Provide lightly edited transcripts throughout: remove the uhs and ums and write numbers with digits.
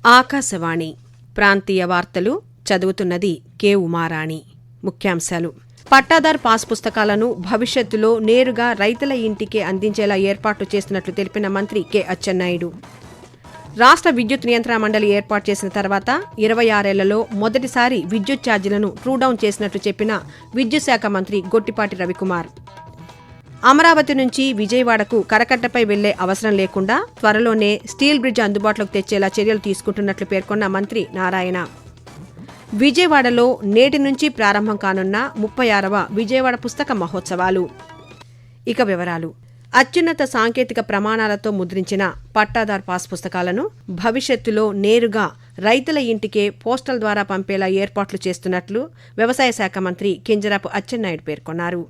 ఆకాశవాణి ప్రాంతీయ వార్తలు చదువుతున్నది కె ఉమారాణి. ముఖ్యాంశాలు: పట్టాదార్ పాస్ పుస్తకాలను భవిష్యత్తులో నేరుగా రైతుల ఇంటికే అందించేలా ఏర్పాట్లు చేస్తున్నట్లు తెలిపిన మంత్రి కె అచ్చెన్నాయుడు. రాష్ట్ర విద్యుత్ నియంత్రణ మండలి ఏర్పాటు చేసిన తర్వాత 26 ఏళ్లలో మొదటిసారి విద్యుత్ ఛార్జీలను ట్రూడౌన్ చేసినట్లు చెప్పిన విద్యుత్ శాఖ మంత్రి గొట్టిపాటి రవికుమార్. అమరావతి నుంచి విజయవాడకు కరకట్టపై వెళ్లే అవసరం లేకుండా త్వరలోనే స్టీల్ బ్రిడ్జ్ అందుబాటులోకి తెచ్చేలా చర్యలు తీసుకుంటున్నట్లు పేర్కొన్న మంత్రి నారాయణ. విజయవాడలో నేటి నుంచి ప్రారంభం కానున్న 36వ విజయవాడ పుస్తక మహోత్సవాలు. ఇక వివరాలు: అత్యున్నత సాంకేతిక ప్రమాణాలతో ముద్రించిన పట్టాదార్ పాస్ పుస్తకాలను భవిష్యత్తులో నేరుగా రైతుల ఇంటికే పోస్టల్ ద్వారా పంపేలా ఏర్పాట్లు చేస్తున్నట్లు వ్యవసాయ శాఖ మంత్రి కింజరాపు అచ్చెన్నాయుడు పేర్కొన్నారు.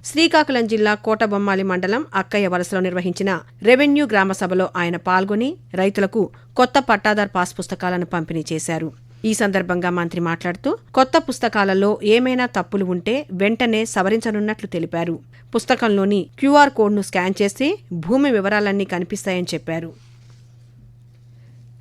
శ్రీకాకుళం జిల్లా కోటబొమ్మాలి మండలం అక్కయ్య వలసలో నిర్వహించిన రెవెన్యూ గ్రామ సభలో ఆయన పాల్గొని రైతులకు కొత్త పట్టాదార్ పాస్ పుస్తకాలను పంపిణీ చేశారు. ఈ సందర్భంగా మంత్రి మాట్లాడుతూ కొత్త పుస్తకాలలో ఏమైనా తప్పులు ఉంటే వెంటనే సవరించనున్నట్లు తెలిపారు. పుస్తకంలోని క్యూఆర్ కోడ్ను స్కాన్ చేస్తే భూమి వివరాలన్నీ కనిపిస్తాయని చెప్పారు.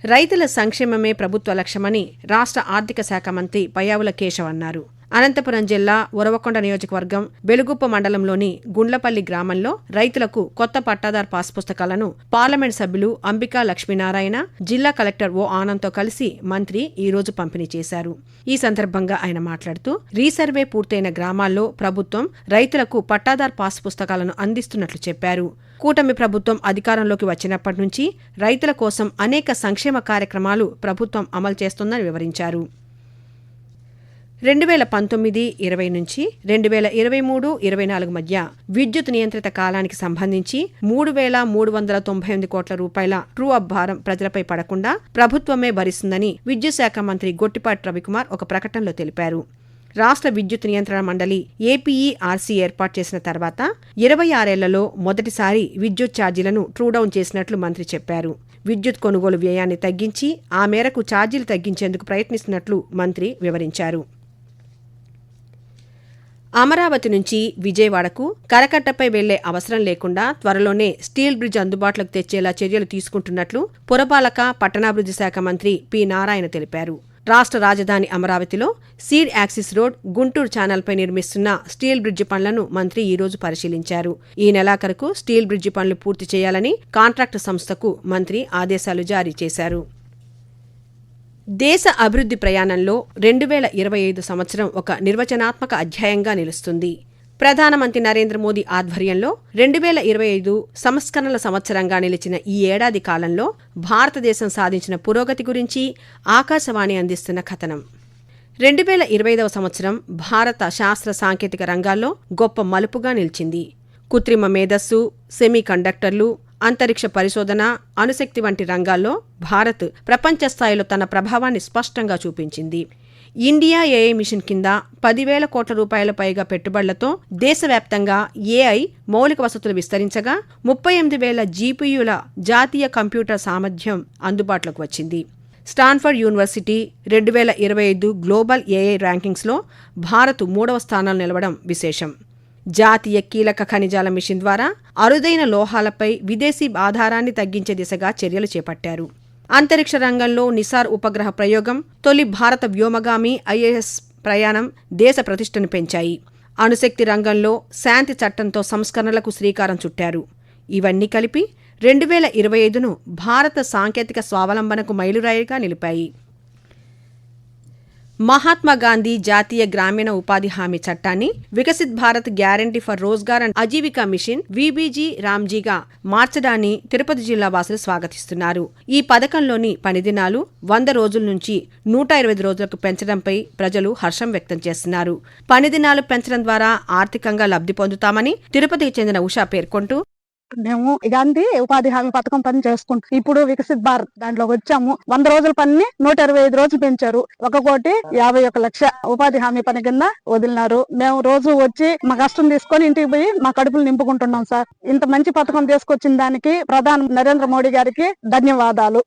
రైతుల సంక్షేమమే ప్రభుత్వ లక్ష్యమని రాష్ట్ర ఆర్థిక శాఖ మంత్రి పయ్యావుల కేశవ్ అన్నారు. అనంతపురం జిల్లా ఉరవకొండ నియోజకవర్గం బెలుగుప్ప మండలంలోని గుండ్లపల్లి గ్రామంలో రైతులకు కొత్త పట్టాదార్ పాస్ పుస్తకాలను పార్లమెంట్ సభ్యులు అంబికా లక్ష్మీనారాయణ, జిల్లా కలెక్టర్ ఓ ఆనంద్తో కలిసి మంత్రి ఈ రోజు పంపిణీ చేశారు. ఈ సందర్భంగా ఆయన మాట్లాడుతూ రీసర్వే పూర్తయిన గ్రామాల్లో ప్రభుత్వం రైతులకు పట్టాదార్ పాస్ పుస్తకాలను అందిస్తున్నట్లు చెప్పారు. కూటమి ప్రభుత్వం అధికారంలోకి వచ్చినప్పటి నుంచి రైతుల కోసం అనేక సంక్షేమ కార్యక్రమాలు ప్రభుత్వం అమలు చేస్తోందని వివరించారు. 2019-20 నుంచి 2023-24 మధ్య విద్యుత్ నియంత్రిత కాలానికి సంబంధించి 3,398 కోట్ల రూపాయల ట్రూ అప్ భారం ప్రజలపై పడకుండా ప్రభుత్వమే భరిస్తుందని విద్యుత్ శాఖ మంత్రి గొట్టిపాటి రవికుమార్ ఒక ప్రకటనలో తెలిపారు. రాష్ట్ర విద్యుత్ నియంత్రణ మండలి ఏపీఈఆర్సీ ఏర్పాటు చేసిన తర్వాత 26 ఏళ్లలో మొదటిసారి విద్యుత్ ఛార్జీలను ట్రూడౌన్ చేసినట్లు మంత్రి చెప్పారు. విద్యుత్ కొనుగోలు వ్యయాన్ని తగ్గించి ఆ మేరకు ఛార్జీలు తగ్గించేందుకు ప్రయత్నిస్తున్నట్లు మంత్రి వివరించారు. అమరావతి నుంచి విజయవాడకు కరకట్టపై వెళ్లే అవసరం లేకుండా త్వరలోనే స్టీల్ బ్రిడ్జ్ అందుబాటులోకి తెచ్చేలా చర్యలు తీసుకుంటున్నట్లు పురపాలక పట్టణాభివృద్ధి శాఖ మంత్రి పి నారాయణ తెలిపారు. రాష్ట్ర రాజధాని అమరావతిలో సీడ్ యాక్సిస్ రోడ్, గుంటూరు ఛానల్పై నిర్మిస్తున్న స్టీల్ బ్రిడ్జి పనులను మంత్రి ఈ రోజు పరిశీలించారు. ఈ నెలాఖరుకు స్టీల్ బ్రిడ్జి పనులు పూర్తి చేయాలని కాంట్రాక్టు సంస్థకు మంత్రి ఆదేశాలు జారీ చేశారు. దేశ అభివృద్ధి ప్రయాణంలో 2025 సంవత్సరం ఒక నిర్వచనాత్మక అధ్యాయంగా నిలుస్తుంది. ప్రధానమంత్రి నరేంద్ర మోదీ ఆధ్వర్యంలో 2025 సంస్కరణల సంవత్సరంగా నిలిచిన ఈ ఏడాది కాలంలో భారతదేశం సాధించిన పురోగతి గురించి ఆకాశవాణి అందిస్తున్న కథనం. 2025వ సంవత్సరం భారత శాస్త్ర సాంకేతిక రంగాల్లో గొప్ప మలుపుగా నిలిచింది. కృత్రిమ మేధస్సు, సెమీ కండక్టర్లు, అంతరిక్ష పరిశోధన, అణుశక్తి వంటి రంగాల్లో భారత్ ప్రపంచ స్థాయిలో తన ప్రభావాన్ని స్పష్టంగా చూపించింది. ఇండియా ఏఐ మిషన్ కింద 10,000 కోట్ల రూపాయల పైగా పెట్టుబడులతో దేశవ్యాప్తంగా ఏఐ మౌలిక వసతులు విస్తరించగా 38,000 జీపీయూల జాతీయ కంప్యూటర్ సామర్థ్యం అందుబాటులోకి వచ్చింది. స్టాన్ఫర్డ్ యూనివర్సిటీ 2025 గ్లోబల్ ఏఐ ర్యాంకింగ్స్లో భారత్ 3వ స్థానంలో నిలవడం విశేషం. జాతీయ కీలక ఖనిజాల మిషన్ ద్వారా అరుదైన లోహాలపై విదేశీ ఆధారాన్ని తగ్గించే దిశగా చర్యలు చేపట్టారు. అంతరిక్ష రంగంలో నిసార్ ఉపగ్రహ ప్రయోగం, తొలి భారత వ్యోమగామి ఐఏఎస్ ప్రయాణం దేశ ప్రతిష్టను పెంచాయి. అణుశక్తి రంగంలో శాంతి చట్టంతో సంస్కరణలకు శ్రీకారం చుట్టారు. ఇవన్నీ కలిపి 2025ను భారత సాంకేతిక స్వావలంబనకు మైలురాయిగా నిలిపాయి. మహాత్మాగాంధీ జాతీయ గ్రామీణ ఉపాధి హామీ చట్టాన్ని Viksit Bharat guarantee for Rozgar and Ajeevika mission VBG రామ్జీగా మార్చడాన్ని తిరుపతి జిల్లా వాసులు స్వాగతిస్తున్నారు. ఈ పథకంలోని పని దినాలు 100 రోజుల నుంచి 120 రోజులకు పెంచడంపై ప్రజలు హర్షం వ్యక్తం చేస్తున్నారు. పని దినాలు పెంచడం ద్వారా ఆర్థికంగా లబ్ధి పొందుతామని తిరుపతికి చెందిన ఉషా పేర్కొంటూ, మేము గాంధీ ఉపాధి హామీ పథకం పని చేసుకుంటాం. ఇప్పుడు వికసిత్ భారత్ దాంట్లోకి వచ్చాము. 100 రోజుల పనిని 125 రోజులు పెంచారు. 1,51,00,000 ఉపాధి హామీ పని కింద వదిలినారు. మేము రోజు వచ్చి మా కష్టం తీసుకొని ఇంటికి పోయి మా కడుపులు నింపుకుంటున్నాం సార్. ఇంత మంచి పథకం తీసుకొచ్చిన దానికి ప్రధాని నరేంద్ర మోడీ గారికి ధన్యవాదాలు.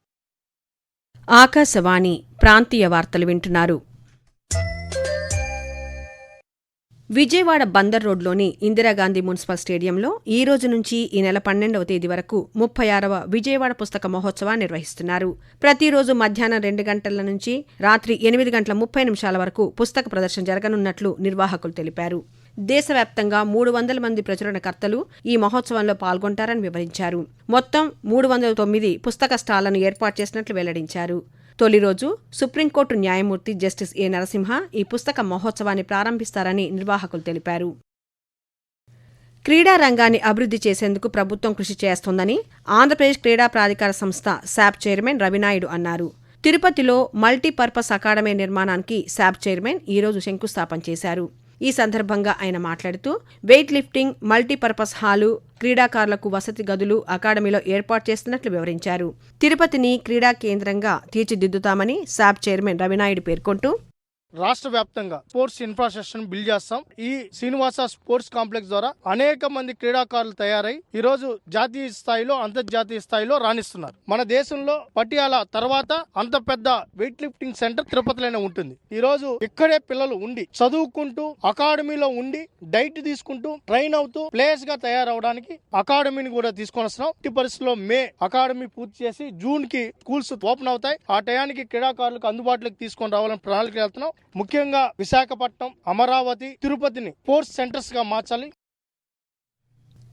ఆకాశవాణి ప్రాంతీయ వార్తలు వింటున్నారు. విజయవాడ బందర్ రోడ్లోని ఇందిరాగాంధీ మున్సిపల్ స్టేడియంలో ఈ రోజు నుంచి ఈ నెల 12వ తేదీ వరకు 36వ విజయవాడ పుస్తక మహోత్సవాన్ని నిర్వహిస్తున్నారు. ప్రతిరోజు మధ్యాహ్నం 2 గంటల నుంచి రాత్రి 8:30 వరకు పుస్తక ప్రదర్శన జరగనున్నట్లు నిర్వాహకులు తెలిపారు. దేశవ్యాప్తంగా 300 మంది ప్రచురణకర్తలు ఈ మహోత్సవంలో పాల్గొంటారని వివరించారు. మొత్తం 309 పుస్తక స్టాళ్లను ఏర్పాటు చేసినట్లు వెల్లడించారు. తొలి రోజు సుప్రీంకోర్టు న్యాయమూర్తి జస్టిస్ ఏ నరసింహ ఈ పుస్తక మహోత్సవాన్ని ప్రారంభిస్తారని నిర్వాహకులు తెలిపారు. క్రీడా రంగాన్ని అభివృద్ధి చేసేందుకు ప్రభుత్వం కృషి చేస్తోందని ఆంధ్రప్రదేశ్ క్రీడా ప్రాధికార సంస్థ శాప్ చైర్మన్ రవినాయుడు అన్నారు. తిరుపతిలో మల్టీపర్పస్ అకాడమీ నిర్మాణానికి శాప్ చైర్మన్ ఈరోజు శంకుస్థాపన చేశారు. ఈ సందర్భంగా ఆయన మాట్లాడుతూ వెయిట్ లిఫ్టింగ్, మల్టీపర్పస్ హాలు, క్రీడాకారులకు వసతి గదులు అకాడమీలో ఏర్పాటు చేస్తున్నట్లు వివరించారు. తిరుపతిని క్రీడా కేంద్రంగా తీర్చిదిద్దుతామని శాప్ చైర్మన్ రవినాయుడు పేర్కొంటూ రాష్ట్ర వ్యాప్తంగా స్పోర్ట్స్ ఇన్ఫ్రాస్ట్రక్చర్ బిల్డ్ చేస్తాం. ఈ శ్రీనివాస స్పోర్ట్స్ కాంప్లెక్స్ ద్వారా అనేక మంది క్రీడాకారులు తయారై ఈ రోజు జాతీయ స్థాయిలో, అంతర్జాతీయ స్థాయిలో రాణిస్తున్నారు. మన దేశంలో పటియాలా తర్వాత అంత పెద్ద వెయిట్ లిఫ్టింగ్ సెంటర్ తిరుపతిలోనే ఉంటుంది. ఈ రోజు ఇక్కడే పిల్లలు ఉండి చదువుకుంటూ, అకాడమీలో ఉండి, డైట్ తీసుకుంటూ, ట్రైన్ అవుతూ ప్లేయర్స్ గా తయారవడానికి అకాడమీని కూడా తీసుకొని వస్తున్నాం. ఈ పరిస్థితుల్లో మే అకాడమీ పూర్తి చేసి జూన్ కి స్కూల్స్ ఓపెన్ అవుతాయి. ఆ టయానికి క్రీడాకారులకు అందుబాటులోకి తీసుకొని రావాలని ప్రణాళిక వెళ్తున్నాం. ముఖ్యంగా విశాఖపట్నం, అమరావతి, తిరుపతిని స్పోర్ట్స్ సెంటర్స్ గా మార్చాలి.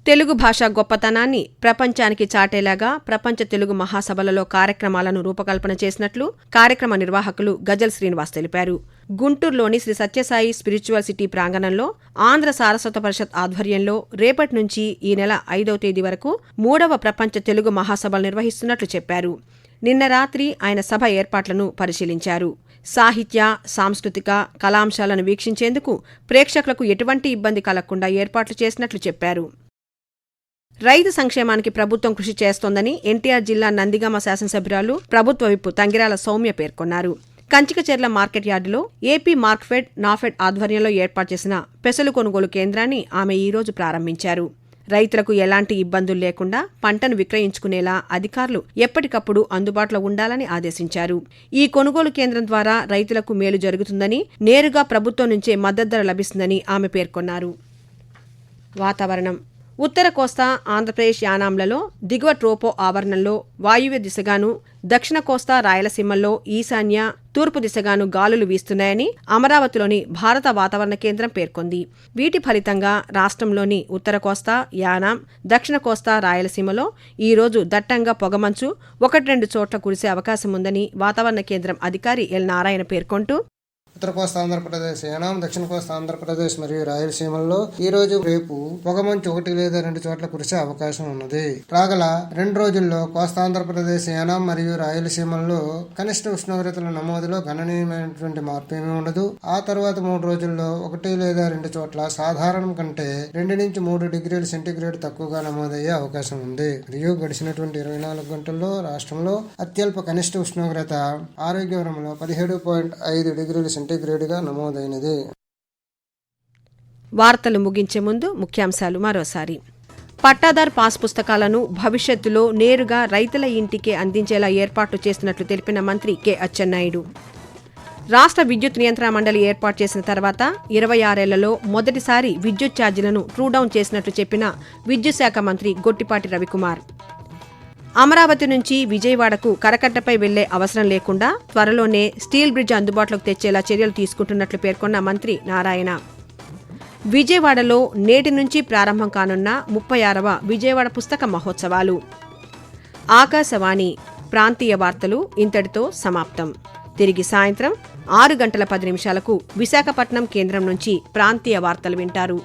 తెలుగు భాష గొప్పతనాన్ని ప్రపంచానికి చాటేలాగా ప్రపంచ తెలుగు మహాసభలలో కార్యక్రమాలను రూపకల్పన చేసినట్లు కార్యక్రమ నిర్వాహకులు గజల్ శ్రీనివాస్ తెలిపారు. గుంటూరులోని శ్రీ సత్యసాయి స్పిరిచువల్ సిటీ ప్రాంగణంలో ఆంధ్ర సారస్వత పరిషత్ ఆధ్వర్యంలో రేపటి నుంచి ఈ నెల 5వ తేదీ వరకు 3వ ప్రపంచ తెలుగు మహాసభలు నిర్వహిస్తున్నట్లు చెప్పారు. నిన్న రాత్రి ఆయన సభ ఏర్పాట్లను పరిశీలించారు. సాహిత్య, సాంస్కృతిక, కళాంశాలను వీక్షించేందుకు ప్రేక్షకులకు ఎటువంటి ఇబ్బంది కలగకుండా ఏర్పాట్లు చేసినట్లు చెప్పారు. రైతు సంక్షేమానికి ప్రభుత్వం కృషి చేస్తోందని ఎన్టీఆర్ జిల్లా నందిగామ శాసనసభ్యురాలు, ప్రభుత్వ విప్ తంగిరాల సౌమ్య పేర్కొన్నారు. కంచికచెర్ల మార్కెట్ యార్డులో ఏపీ మార్క్ఫెడ్, నాఫెడ్ ఆధ్వర్యంలో ఏర్పాటు చేసిన పెసలు కొనుగోలు కేంద్రాన్ని ఆమె ఈరోజు ప్రారంభించారు. రైతులకు ఎలాంటి ఇబ్బందులు లేకుండా పంటను విక్రయించుకునేలా అధికారులు ఎప్పటికప్పుడు అందుబాటులో ఉండాలని ఆదేశించారు. ఈ కొనుగోలు కేంద్రం ద్వారా రైతులకు మేలు జరుగుతుందని, నేరుగా ప్రభుత్వం నుంచే మద్దతు ధర లభిస్తుందని ఆమె పేర్కొన్నారు. వాతావరణం. ఉత్తర కోస్తా ఆంధ్రప్రదేశ్ యానాంలలో దిగువ ట్రోపో ఆవరణంలో వాయువ్య దిశగాను, దక్షిణ కోస్తా రాయలసీమల్లో ఈశాన్య, తూర్పు దిశగాను గాలులు వీస్తున్నాయని అమరావతిలోని భారత వాతావరణ కేంద్రం పేర్కొంది. వీటి ఫలితంగా రాష్ట్రంలోని ఉత్తర కోస్తా, యానాం, దక్షిణ కోస్తా రాయలసీమలో ఈరోజు దట్టంగా పొగమంచు 1-2 చోట్ల కురిసే అవకాశం ఉందని వాతావరణ కేంద్రం అధికారి ఎల్ నారాయణ పేర్కొంటూ ఉత్తర కోస్తా ఆంధ్రప్రదేశ్, యానాం, దక్షిణ కోస్తా ఆంధ్రప్రదేశ్ మరియు రాయలసీమల్లో ఈ రోజు, రేపు పొగమంచు 1 లేదా 2 చోట్ల కురిసే అవకాశం ఉన్నది. రాగల 2 రోజుల్లో కోస్తా ఆంధ్రప్రదేశ్, యానాం మరియు రాయలసీమల్లో కనిష్ట ఉష్ణోగ్రతల నమోదులో గణనీయమైనటువంటి మార్పు ఏమీ ఉండదు. ఆ తర్వాత 3 రోజుల్లో 1 లేదా 2 చోట్ల సాధారణం కంటే 2 నుంచి 3 డిగ్రీల సెంటీగ్రేడ్ తక్కువగా నమోదయ్యే అవకాశం ఉంది. మరియు గడిచినటువంటి 24 గంటల్లో రాష్ట్రంలో అత్యల్ప కనిష్ట ఉష్ణోగ్రత ఆరోగ్యవరంలో 17.5 డిగ్రీల సెంటీగ్రేడ్గా నమోదైనది. వార్తలు ముగించే ముందు ముఖ్యాంశాలు మరోసారి. పట్టాదార్ పాస్ పుస్తకాలను భవిష్యత్తులో నేరుగా రైతుల ఇంటికే అందించేలా ఏర్పాట్లు చేస్తున్నట్లు తెలిపిన మంత్రి కె అచ్చెన్నాయుడు. రాష్ట్ర విద్యుత్ నియంత్రణ మండలి ఏర్పాటు చేసిన తర్వాత 26 ఏళ్లలో మొదటిసారి విద్యుత్ ఛార్జీలను ట్రూడౌన్ చేసినట్లు చెప్పిన విద్యుత్ శాఖ మంత్రి గొట్టిపాటి రవికుమార్. అమరావతి నుంచి విజయవాడకు కరకట్టపై వెళ్లే అవసరం లేకుండా త్వరలోనే స్టీల్ బ్రిడ్జ్ అందుబాటులోకి తెచ్చేలా చర్యలు తీసుకుంటున్నట్లు పేర్కొన్న మంత్రి నారాయణ. విజయవాడలో నేటి నుంచి ప్రారంభం కానున్న 36వ విజయవాడ పుస్తక మహోత్సవాలు. ఆకాశవాణి ప్రాంతీయ వార్తలు ఇంతటితో సమాప్తం. తిరిగి సాయంత్రం 6:10 విశాఖపట్నం కేంద్రం నుంచి ప్రాంతీయ వార్తలు వింటారు.